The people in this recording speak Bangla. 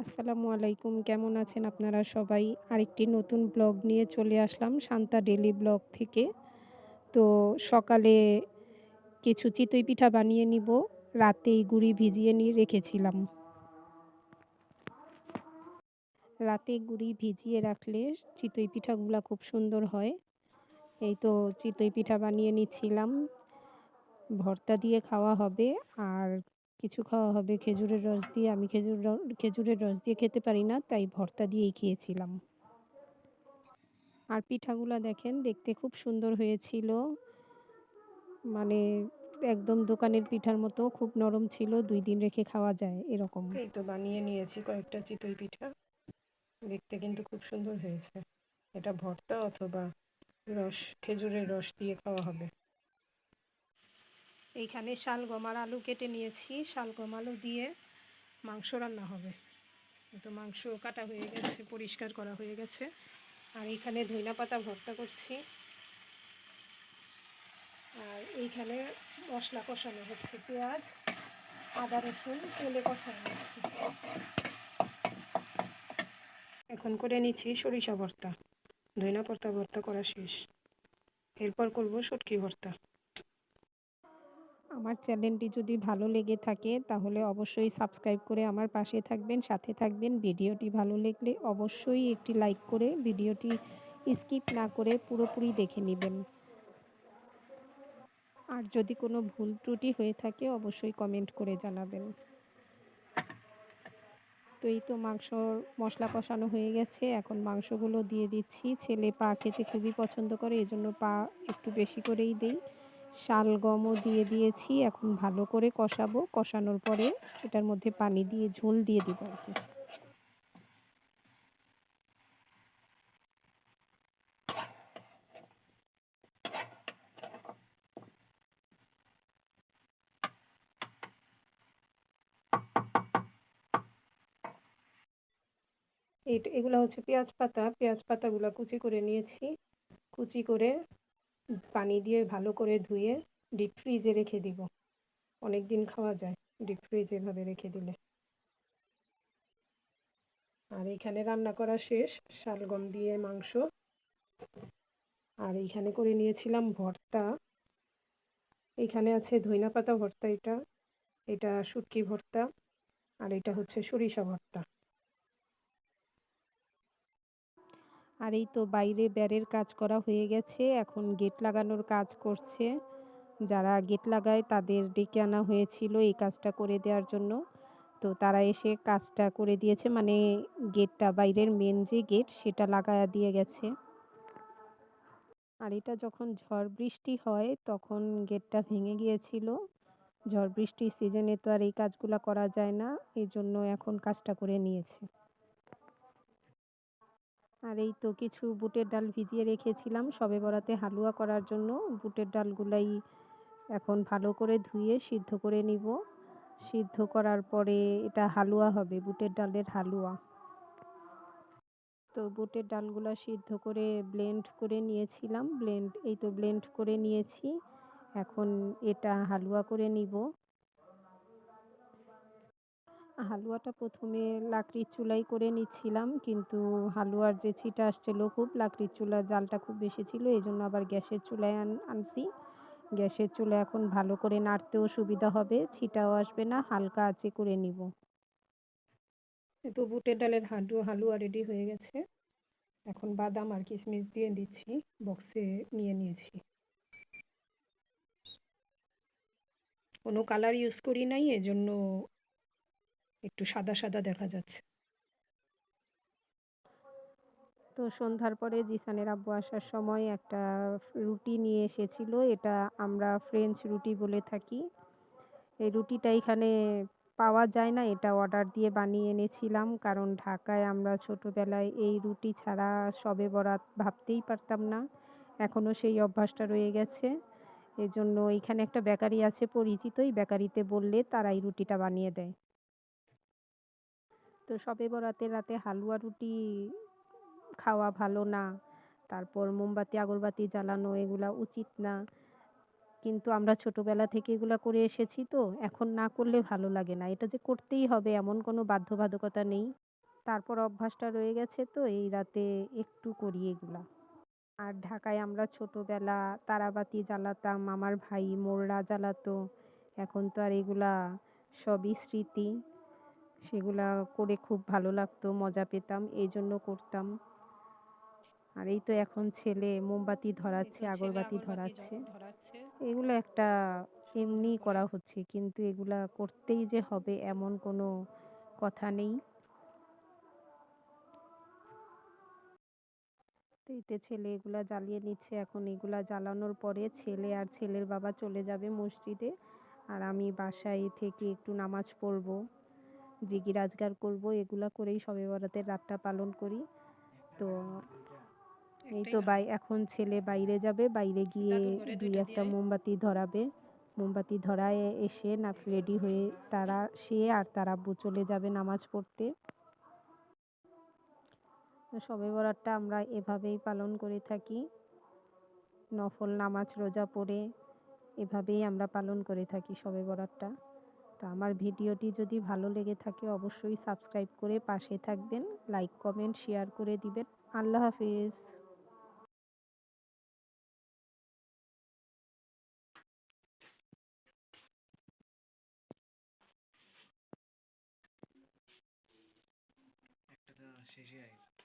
আসসালামু আলাইকুম। কেমন আছেন আপনারা সবাই? আরেকটি নতুন ব্লগ নিয়ে চলে আসলাম শান্তা ডেইলি ব্লগ থেকে। তো সকালে কিছু চিতই পিঠা বানিয়ে নিব। রাতেই গুড়ি ভিজিয়ে নিয়ে রেখেছিলাম। রাতে গুড়ি ভিজিয়ে রাখলে চিতই পিঠাগুলা খুব সুন্দর হয়। এই তো চিতই পিঠা বানিয়ে নিচ্ছিলাম। ভর্তা দিয়ে খাওয়া হবে আর কিছু খাওয়া হবে খেজুরের রস দিয়ে। আমি খেজুরের রস দিয়ে খেতে পারি না, তাই ভর্তা দিয়েই খেয়েছিলাম। আর পিঠাগুলা দেখেন দেখতে খুব সুন্দর হয়েছিল। মানে একদম দোকানের পিঠার মতো খুব নরম ছিল, ২ দিন রেখে খাওয়া যায় এরকম। এই তো বানিয়ে নিয়েছি কয়েকটা চিতই পিঠা। দেখতে কিন্তু খুব সুন্দর হয়েছে। এটা ভর্তা অথবা খেজুরের রস দিয়ে খাওয়া হবে। এইখানে শালগম আর আলু কেটে নিয়েছি। শালগম আলু দিয়ে মাংস রান্না হবে। তো মাংস কাটা হয়ে গেছে, পরিষ্কার করা হয়ে গেছে। আর এইখানে ধইনাপাতা ভর্তা করছি। আর এইখানে মশলা কষানো হচ্ছে, পেঁয়াজ আদা রসুন তেলে কষানো হচ্ছে। এখন করে নিচ্ছি সরিষা ভর্তা। ধইনাপাতা ভর্তা করা শেষ, এরপর করব শুটকি ভর্তা। আমার চ্যানেলটি যদি ভালো লেগে থাকে তাহলে অবশ্যই সাবস্ক্রাইব করে আমার পাশে থাকবেন, সাথে থাকবেন। ভিডিওটি ভালো লাগলে অবশ্যই একটি লাইক করে ভিডিওটি স্কিপ না করে পুরোপুরি দেখে নেবেন। আর যদি কোনো ভুল ত্রুটি হয়ে থাকে অবশ্যই কমেন্ট করে জানাবেন। তো এই তো মশলা কষানো হয়ে গেছে। এখন মাংসগুলো দিয়ে দিচ্ছি। ছেলে পা খেতে খুবই পছন্দ করে, এজন্য পা একটু বেশি করেই দেই। শালগমও দিয়ে দিয়েছি। এখন ভালো করে কষাবো। কষানোর পরে এটার মধ্যে পানি দিয়ে ঝোল দিয়ে দিব আর কি। এগুলো হচ্ছে পেঁয়াজ পাতাগুলো কুচি করে নিয়েছি। কুচি করে পানি দিয়ে ভালো করে ধুয়ে ডিপ ফ্রিজে রেখে দিব। অনেক দিন খাওয়া যায় ডিপ ফ্রিজে এভাবে রেখে দিলে। আর এখানে রান্না করা শেষ, শালগম দিয়ে মাংস। আর এইখানে করে নিয়েছিলাম ভর্তা। এইখানে আছে ধইনাপাতা ভর্তা, এটা শুটকি ভর্তা, আর এটা হচ্ছে সরিষা ভর্তা। আর এই তো বাইরে ব্যারের কাজ করা হয়ে গেছে, এখন গেট লাগানোর কাজ করছে। যারা গেট লাগায় তাদের ডেকে আনা হয়েছিল এই কাজটা করে দেওয়ার জন্য। তো তারা এসে কাজটা করে দিয়েছে, মানে গেটটা, বাইরের মেন যে গেট সেটা লাগায়া দিয়ে গেছে। আর এটা যখন ঝড় বৃষ্টি হয় তখন গেটটা ভেঙে গিয়েছিল। ঝড় বৃষ্টির সিজনে তো আর এই কাজগুলা করা যায় না, এই জন্য এখন কাজটা করে নিয়েছে। আর এই তো কিছু বুটের ডাল ভিজিয়ে রেখেছিলাম শবে বরাতে হালুয়া করার জন্য। বুটের ডালগুলাই এখন ভালো করে ধুয়ে সিদ্ধ করে নিব। সিদ্ধ করার পরে এটা হালুয়া হবে, বুটের ডালের হালুয়া। তো বুটের ডালগুলা সিদ্ধ করে ব্লেন্ড করে নিয়েছিলাম। ব্লেন্ড করে নিয়েছি। এখন এটা হালুয়া করে নিব। হালুয়াটা প্রথমে লাকড়ির চুলায় করে নিচ্ছিলাম, কিন্তু হালুয়ার যে ছিটা আসছিল খুব, লাকড়ির চুলার জালটা খুব বেশি ছিল, এজন্য আবার গ্যাসের চুলায় আনছি। গ্যাসের চুলায় এখন ভালো করে নাড়তেও সুবিধা হবে, ছিটাও আসবে না, হালকা আঁচে করে নিব। তো বুটের ডালের হালুয়া রেডি হয়ে গেছে। এখন বাদাম আর কিশমিশ দিয়ে দিচ্ছি, বক্সে নিয়ে নিয়েছি। কোনো কালার ইউজ করি নাই, এজন্য একটু সাদা সাদা দেখা যাচ্ছে। তো সন্ধ্যার পরে জিসানের আব্বু আসার সময় একটা রুটি নিয়ে এসেছিল। এটা আমরা ফ্রেঞ্চ রুটি বলে থাকি। এই রুটিটা এখানে পাওয়া যায় না, এটা অর্ডার দিয়ে বানিয়ে এনেছিলাম। কারণ ঢাকায় আমরা ছোটোবেলায় এই রুটি ছাড়া শবে বরাত ভাবতেই পারতাম না। এখনও সেই অভ্যাসটা রয়ে গেছে। এজন্য এইখানে একটা বেকারি আছে পরিচিত, এই বেকারিতে বললে তারা এই রুটিটা বানিয়ে দেয়। তো শবে বরাতের রাতে হালুয়া রুটি খাওয়া ভালো না। তারপর মোমবাতি আগরবাতি জ্বালানো এগুলা উচিত না। কিন্তু আমরা ছোটবেলা থেকে এগুলা করে এসেছি, তো এখন না করলে ভালো লাগে না। এটা যে করতেই হবে এমন কোনো বাধ্যবাধকতা নেই। তারপর অভ্যাসটা রয়ে গেছে তো এই রাতে একটু করি এগুলা। আর ঢাকায় আমরা ছোটবেলা তারাবাতি জ্বালাতাম, আমার ভাই মোররা জ্বালাতো। এখন তো আর এগুলা সবই স্মৃতি। সেগুলা করে খুব ভালো লাগতো, মজা পেতাম, এইজন্য করতাম। আর এই তো এখন ছেলে মোমবাতি ধরাচ্ছে, আগরবাতি ধরাচ্ছে। এগুলো একটা এমনিই করা হচ্ছে, কিন্তু এগুলা করতেই যে হবে এমন কোনো কথা নেই। তো এতে ছেলে এগুলা জ্বালিয়ে নিচ্ছে। এখন এগুলা জ্বালানোর পরে ছেলে আর ছেলের বাবা চলে যাবে মসজিদে। আর আমি বাসায় থেকে একটু নামাজ পড়বো, জিকির আজকার করবো। এগুলা করেই শবে বরাতের রাতটা পালন করি। তো এই তো এখন ছেলে বাইরে যাবে, বাইরে গিয়ে ২-১টা মোমবাতি ধরাবে। মোমবাতি ধরায় এসে না রেডি হয়ে সে আর তার আব্বু চলে যাবে নামাজ পড়তে। তো শবে বরাতটা আমরা এভাবেই পালন করে থাকি, নফল নামাজ রোজা পড়ে এভাবেই আমরা পালন করে থাকি শবে বরাতটা। তো আমার ভিডিওটি যদি ভালো লেগে থাকে অবশ্যই সাবস্ক্রাইব করে পাশে থাকবেন, লাইক কমেন্ট শেয়ার করে দিবেন। আল্লাহ হাফিজ। একটা তো শেষে আইছে।